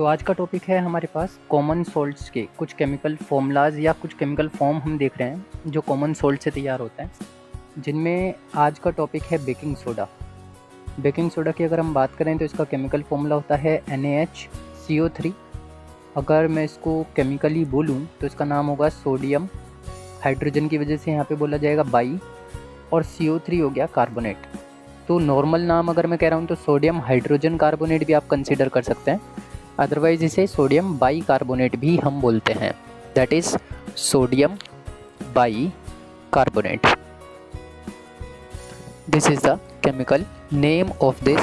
तो आज का टॉपिक है हमारे पास कॉमन सॉल्ट्स के कुछ केमिकल फॉर्मूलाज या कुछ केमिकल फॉर्म हम देख रहे हैं जो कॉमन सॉल्ट से तैयार होते हैं, जिनमें आज का टॉपिक है बेकिंग सोडा। बेकिंग सोडा की अगर हम बात करें तो इसका केमिकल फॉर्मूला होता है NaHCO3। अगर मैं इसको केमिकली बोलूं तो इसका नाम होगा सोडियम, हाइड्रोजन की वजह से यहाँ पे बोला जाएगा बाई, और CO3 हो गया कार्बोनेट। तो नॉर्मल नाम अगर मैं कह रहा हूँ तो सोडियम हाइड्रोजन कार्बोनेट भी आप कंसीडर कर सकते हैं, अदरवाइज इसे सोडियम बाई कार्बोनेट भी हम बोलते हैं, that is sodium by carbonate. This is the chemical name of this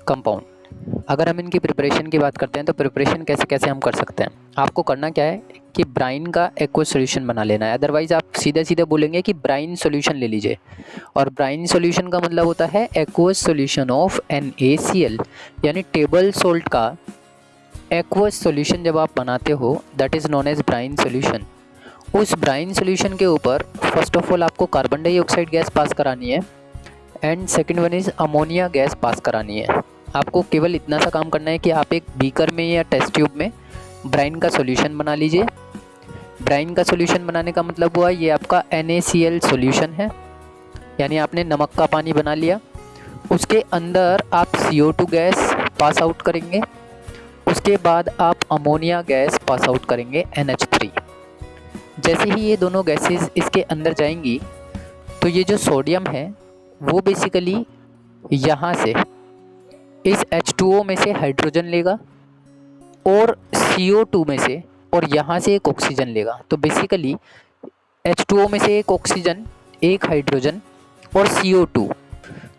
compound. अगर हम इनकी प्रिपरेशन की बात करते हैं तो प्रिपरेशन कैसे कैसे हम कर सकते हैं। आपको करना क्या है कि ब्राइन का एक्वस सॉल्यूशन बना लेना है, अदरवाइज़ आप सीधे सीधे बोलेंगे कि ब्राइन सॉल्यूशन ले लीजिए, और ब्राइन सॉल्यूशन का मतलब होता है एक्वस सॉल्यूशन ऑफ NaCl, यानी टेबल सॉल्ट का एक्वस सॉल्यूशन जब आप बनाते हो that is known as brine solution. उस ब्राइन सॉल्यूशन के ऊपर फर्स्ट ऑफ ऑल आपको कार्बन डाइऑक्साइड गैस पास करानी है, and second one is ammonia gas pass करानी है। आपको केवल इतना सा काम करना है कि आप एक बीकर में या टेस्ट ट्यूब में ब्राइन का सॉल्यूशन बना लीजिए। ब्राइन का सॉल्यूशन बनाने का मतलब हुआ ये आपका NaCl सॉल्यूशन है, यानी आपने नमक का पानी बना लिया। उसके अंदर आप CO2 गैस पास आउट करेंगे, उसके बाद आप अमोनिया गैस पास आउट करेंगे NH3। जैसे ही ये दोनों गैसेस इसके अंदर जाएंगी तो ये जो सोडियम है वो बेसिकली यहाँ से इस H2O में से हाइड्रोजन लेगा और CO2 में से, और यहाँ से एक ऑक्सीजन लेगा। तो बेसिकली H2O में से एक ऑक्सीजन, एक हाइड्रोजन और CO2,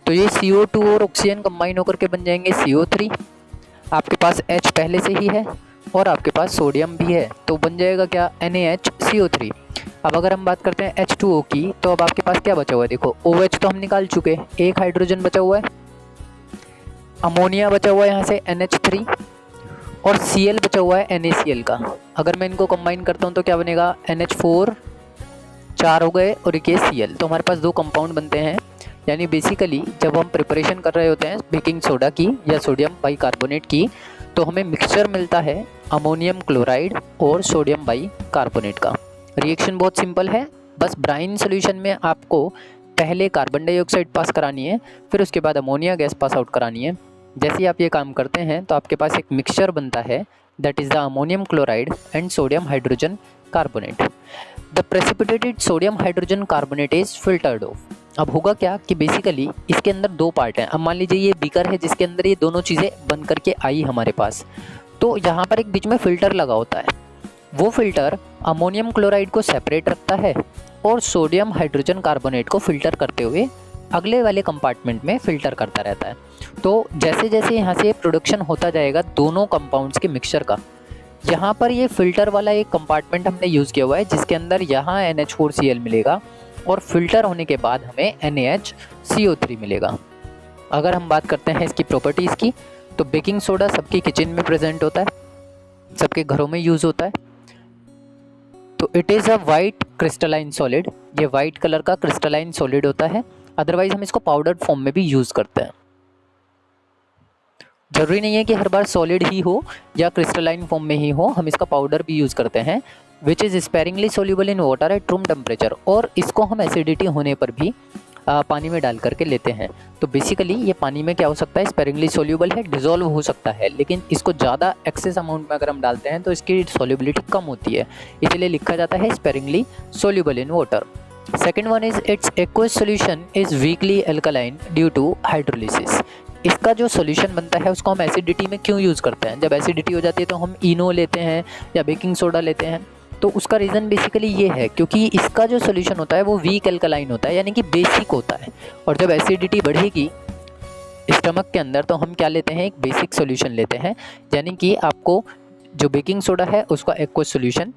तो ये CO2 और ऑक्सीजन कंबाइन होकर के बन जाएंगे CO3। आपके पास H पहले से ही है और आपके पास सोडियम भी है, तो बन जाएगा क्या NaHCO3। अब अगर हम बात करते हैं H2O की, तो अब आपके पास क्या बचा हुआ है, देखो OH तो हम निकाल चुके, एक हाइड्रोजन बचा हुआ है, अमोनिया बचा हुआ है यहाँ से NH3, और Cl बचा हुआ है NaCl का। अगर मैं इनको कंबाइन करता हूँ तो क्या बनेगा NH4, 4 हो गए, और एक Cl। तो हमारे पास दो कंपाउंड बनते हैं। यानी बेसिकली जब हम प्रिपरेशन कर रहे होते हैं बेकिंग सोडा की या सोडियम बाई कार्बोनेट की, तो हमें मिक्सचर मिलता है अमोनियम क्लोराइड और सोडियम बाई कार्बोनेट का। रिएक्शन बहुत सिंपल है, बस ब्राइन सॉल्यूशन में आपको पहले कार्बन डाइऑक्साइड पास करानी है, फिर उसके बाद अमोनिया गैस पास आउट करानी है। जैसे ही आप ये काम करते हैं तो आपके पास एक मिक्सचर बनता है, that is the ammonium chloride and sodium hydrogen carbonate. The precipitated sodium hydrogen carbonate is filtered of. अब होगा क्या कि बेसिकली इसके अंदर दो पार्ट हैं। अब मान लीजिए ये बीकर है जिसके अंदर ये दोनों चीज़ें बन करके आई हमारे पास, तो यहाँ पर एक बीच में फ़िल्टर लगा होता है। वो फिल्टर अमोनियम क्लोराइड को सेपरेट रखता है और सोडियम हाइड्रोजन कार्बोनेट को फिल्टर करते हुए अगले वाले कंपार्टमेंट में फ़िल्टर करता रहता है। तो जैसे जैसे यहाँ से प्रोडक्शन होता जाएगा दोनों कंपाउंड्स के मिक्सचर का, यहाँ पर ये फ़िल्टर वाला एक कंपार्टमेंट हमने यूज़ किया हुआ है जिसके अंदर यहाँ NH4Cl मिलेगा, और फिल्टर होने के बाद हमें NaHCO3 मिलेगा। अगर हम बात करते हैं इसकी प्रॉपर्टीज़ की, तो बेकिंग सोडा सबकी किचन में प्रेजेंट होता है, सबके घरों में यूज़ होता है। तो it is a white crystalline solid, ये वाइट कलर का क्रिस्टलाइन सॉलिड होता है। अदरवाइज हम इसको पाउडर्ड फॉर्म में भी यूज़ करते हैं। जरूरी नहीं है कि हर बार सॉलिड ही हो या क्रिस्टलाइन फॉर्म में ही हो, हम इसका पाउडर भी यूज़ करते हैं, which is sparingly soluble in water at room temperature, और इसको हम एसिडिटी होने पर भी पानी में डाल करके लेते हैं। तो बेसिकली ये पानी में क्या हो सकता है, स्पेरिंगली सोल्यूबल है, डिजोल्व हो सकता है, लेकिन इसको ज़्यादा एक्सेस अमाउंट में अगर हम डालते हैं तो इसकी सोल्यूबिलिटी कम होती है, इसलिए लिखा जाता है sparingly soluble in water. Second one is its aqueous solution is weakly alkaline due to hydrolysis. इसका जो सोल्यूशन बनता है उसको हम एसिडिटी में क्यों यूज़ करते हैं, जब एसिडिटी हो जाती है तो हम इनो लेते हैं या बेकिंग सोडा लेते हैं, तो उसका रीज़न बेसिकली ये है क्योंकि इसका जो सोल्यूशन होता है वो वीक एल्कलाइन होता है, यानी कि बेसिक होता है, और जब एसिडिटी बढ़ेगी स्टमक के अंदर तो हम क्या लेते हैं, एक बेसिक सोल्यूशन लेते हैं। यानी कि आपको जो बेकिंग सोडा है उसका एक्वस सोल्यूशन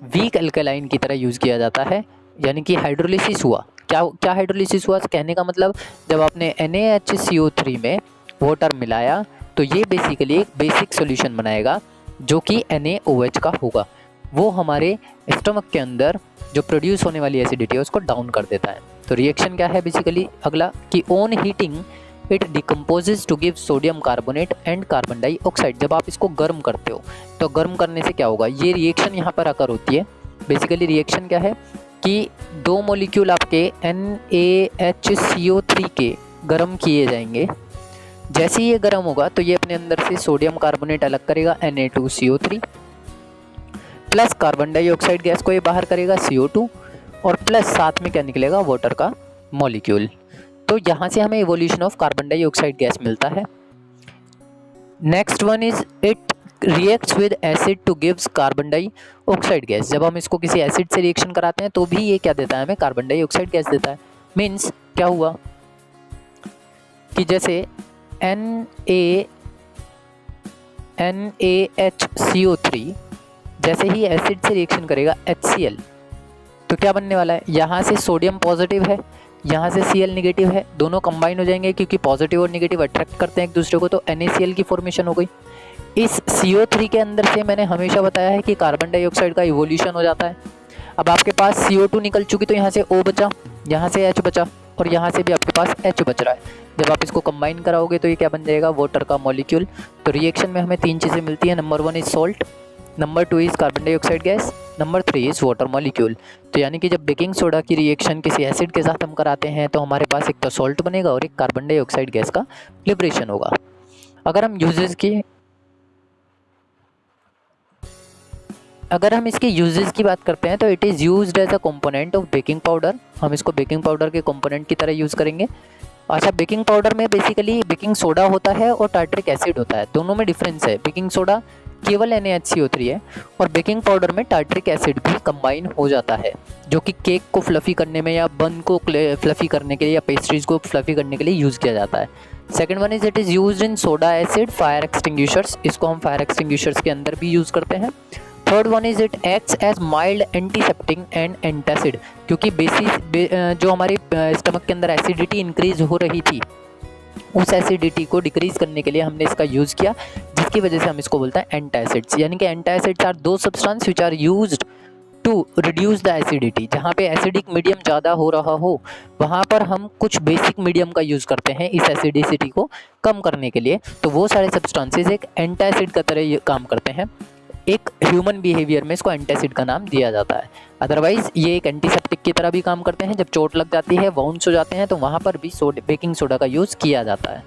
वीक एल्कलाइन की तरह यूज़ किया जाता है, यानी कि हाइड्रोलिसिस हुआ। क्या हाइड्रोलिसिस हुआ, कहने का मतलब जब आपने NaHCO3 में वाटर मिलाया तो ये बेसिकली एक बेसिक सोल्यूशन बनाएगा जो कि NaOH का होगा, वो हमारे स्टमक के अंदर जो प्रोड्यूस होने वाली एसिडिटी है उसको डाउन कर देता है। तो रिएक्शन क्या है बेसिकली अगला कि on heating it decomposes to give sodium carbonate and carbon dioxide. जब आप इसको गर्म करते हो तो गर्म करने से क्या होगा, ये रिएक्शन यहाँ पर आकर होती है। बेसिकली रिएक्शन क्या है कि दो मॉलिक्यूल आपके NaHCO3 के गर्म किए जाएंगे। जैसे ही ये गर्म होगा तो ये अपने अंदर से सोडियम कार्बोनेट अलग करेगा Na2CO3, plus carbon dioxide gas को ये बाहर करेगा CO2, और प्लस साथ में क्या निकलेगा, वाटर का मॉलिक्यूल। तो यहाँ से हमें evolution of carbon dioxide gas मिलता है। Next one is it reacts with acid two gives carbon dioxide gas. जब हम इसको किसी एसिड से रिएक्शन कराते हैं तो भी ये क्या देता है, हमें कार्बन डाइऑक्साइड गैस देता है। मीन्स क्या हुआ कि जैसे NaHCO3 जैसे ही एसिड से रिएक्शन करेगा HCl, तो क्या बनने वाला है, यहाँ से सोडियम पॉजिटिव है, यहाँ से Cl निगेटिव है, दोनों कंबाइन हो जाएंगे क्योंकि पॉजिटिव और निगेटिव अट्रैक्ट करते हैं एक दूसरे को, तो NaCl की फॉर्मेशन हो गई। इस CO3 के अंदर से मैंने हमेशा बताया है कि कार्बन डाइऑक्साइड का इवोल्यूशन हो जाता है। अब आपके पास CO2 निकल चुकी तो यहाँ से O बचा, यहाँ से H बचा, और यहाँ से भी आपके पास H बच रहा है। जब आप इसको कंबाइन कराओगे तो ये क्या बन जाएगा, वाटर का मॉलिक्यूल। तो रिएक्शन में हमें तीन चीज़ें मिलती हैं। Number 1 is salt, number 2 is carbon dioxide gas, number 3 is water molecule. तो यानी कि जब बेकिंग सोडा की रिएक्शन किसी एसिड के साथ हम कराते हैं तो हमारे पास एक तो सॉल्ट बनेगा और एक कार्बन डाइऑक्साइड गैस का लिबरेशन होगा। अगर हम इसके यूजेस की बात करते हैं तो it is used as a component of baking powder. हम इसको बेकिंग पाउडर के कंपोनेंट की तरह यूज़ करेंगे। अच्छा, बेकिंग पाउडर में बेसिकली बेकिंग सोडा होता है और टार्ट्रिक एसिड होता है, दोनों में डिफरेंस है। बेकिंग सोडा केवल NaHCO3 है और बेकिंग पाउडर में टार्ट्रिक एसिड भी कंबाइन हो जाता है, जो कि केक को फ्लफ़ी करने में या बन को फ्लफ़ी करने के लिए या पेस्ट्रीज को फ्लफ़ी करने के लिए यूज़ किया जाता है। Second one is it is used in soda acid fire extinguishers. इसको हम फायर एक्सटिंग्विशर्स के अंदर भी यूज़ करते हैं। Third one is it acts as mild antiseptic and antacid, क्योंकि जो हमारे स्टमक के अंदर एसिडिटी इंक्रीज हो रही थी, उस एसिडिटी को डिक्रीज करने के लिए हमने इसका यूज़ किया, जिसकी वजह से हम इसको बोलते हैं एंटासिड्स। यानी कि antacids are do substance which are used to reduce the acidity. जहाँ पे एसिडिक मीडियम ज़्यादा हो रहा हो वहाँ पर हम कुछ बेसिक मीडियम का यूज़ करते हैं इस एसिडिसिटी को कम करने के लिए। तो वो सारे सब्सटेंसेस एक एंटासिड का तरह ये काम करते हैं। एक ह्यूमन बिहेवियर में इसको एंटासिड का नाम दिया जाता है। अदरवाइज ये एक एंटीसेप्टिक की तरह भी काम करते हैं। जब चोट लग जाती है, वाउंड्स हो जाते हैं, तो वहाँ पर भी बेकिंग सोडा का यूज़ किया जाता है।